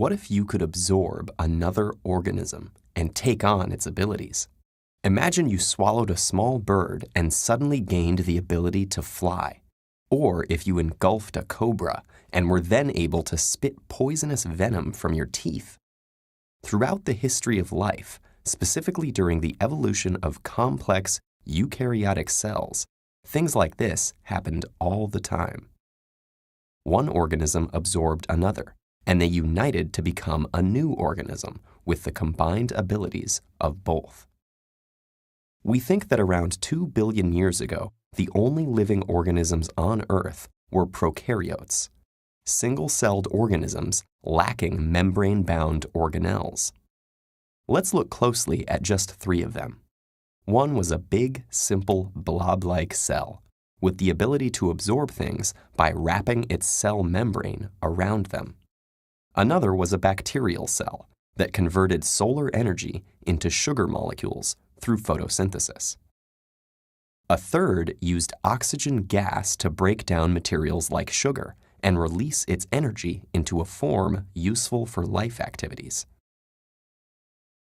What if you could absorb another organism and take on its abilities? Imagine you swallowed a small bird and suddenly gained the ability to fly. Or if you engulfed a cobra and were then able to spit poisonous venom from your teeth. Throughout the history of life, specifically during the evolution of complex eukaryotic cells, things like this happened all the time. One organism absorbed another, and they united to become a new organism with the combined abilities of both. We think that around 2 billion years ago, the only living organisms on Earth were prokaryotes, single-celled organisms lacking membrane-bound organelles. Let's look closely at just 3 of them. One was a big, simple, blob-like cell with the ability to absorb things by wrapping its cell membrane around them. Another was a bacterial cell that converted solar energy into sugar molecules through photosynthesis. A third used oxygen gas to break down materials like sugar and release its energy into a form useful for life activities.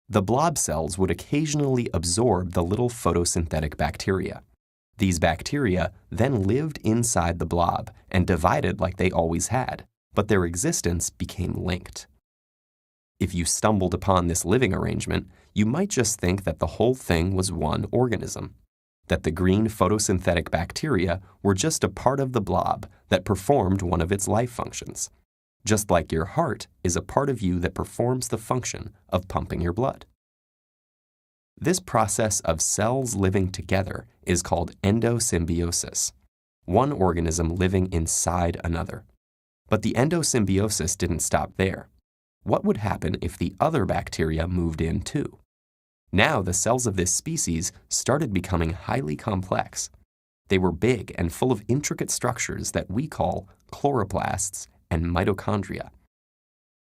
The blob cells would occasionally absorb the little photosynthetic bacteria. These bacteria then lived inside the blob and divided like they always had, but their existence became linked. If you stumbled upon this living arrangement, you might just think that the whole thing was one organism, that the green photosynthetic bacteria were just a part of the blob that performed one of its life functions, just like your heart is a part of you that performs the function of pumping your blood. This process of cells living together is called endosymbiosis, one organism living inside another. But the endosymbiosis didn't stop there. What would happen if the other bacteria moved in too? Now the cells of this species started becoming highly complex. They were big and full of intricate structures that we call chloroplasts and mitochondria.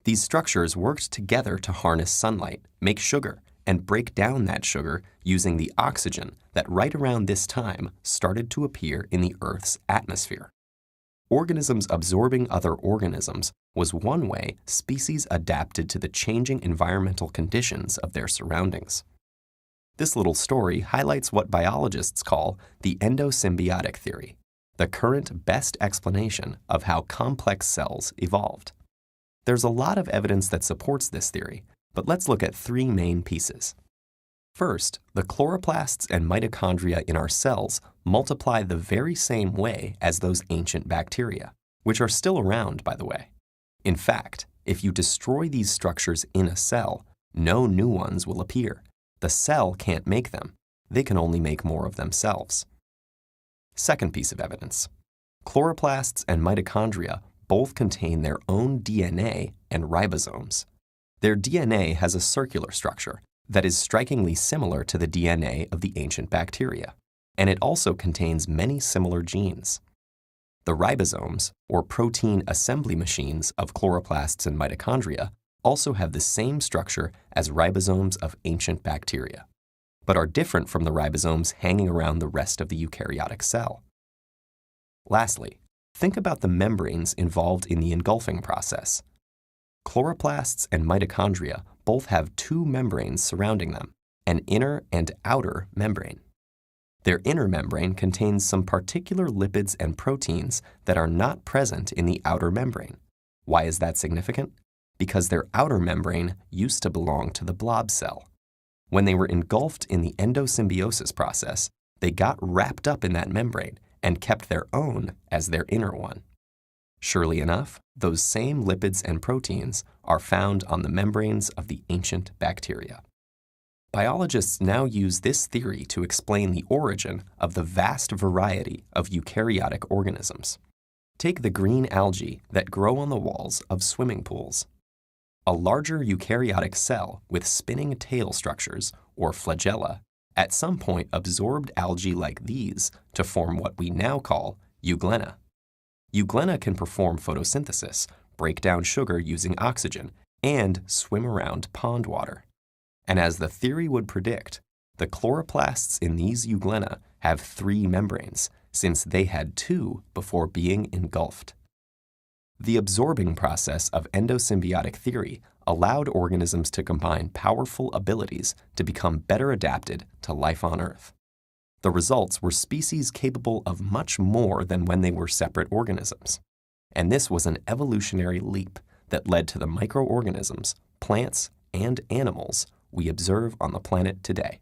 These structures worked together to harness sunlight, make sugar, and break down that sugar using the oxygen that right around this time started to appear in the Earth's atmosphere. Organisms absorbing other organisms was one way species adapted to the changing environmental conditions of their surroundings. This little story highlights what biologists call the endosymbiotic theory, the current best explanation of how complex cells evolved. There's a lot of evidence that supports this theory, but let's look at 3 main pieces. First, the chloroplasts and mitochondria in our cells multiply the very same way as those ancient bacteria, which are still around, by the way. In fact, if you destroy these structures in a cell, no new ones will appear. The cell can't make them. They can only make more of themselves. Second piece of evidence. Chloroplasts and mitochondria both contain their own DNA and ribosomes. Their DNA has a circular structure that is strikingly similar to the DNA of the ancient bacteria, and it also contains many similar genes. The ribosomes, or protein assembly machines of chloroplasts and mitochondria, also have the same structure as ribosomes of ancient bacteria, but are different from the ribosomes hanging around the rest of the eukaryotic cell. Lastly, think about the membranes involved in the engulfing process. Chloroplasts and mitochondria both have 2 membranes surrounding them, an inner and outer membrane. Their inner membrane contains some particular lipids and proteins that are not present in the outer membrane. Why is that significant? Because their outer membrane used to belong to the blob cell. When they were engulfed in the endosymbiosis process, they got wrapped up in that membrane and kept their own as their inner one. Surely enough, those same lipids and proteins are found on the membranes of the ancient bacteria. Biologists now use this theory to explain the origin of the vast variety of eukaryotic organisms. Take the green algae that grow on the walls of swimming pools. A larger eukaryotic cell with spinning tail structures, or flagella, at some point absorbed algae like these to form what we now call euglena. Euglena can perform photosynthesis, break down sugar using oxygen, and swim around pond water. And as the theory would predict, the chloroplasts in these euglena have 3 membranes, since they had 2 before being engulfed. The absorbing process of endosymbiotic theory allowed organisms to combine powerful abilities to become better adapted to life on Earth. The results were species capable of much more than when they were separate organisms. And this was an evolutionary leap that led to the microorganisms, plants, and animals we observe on the planet today.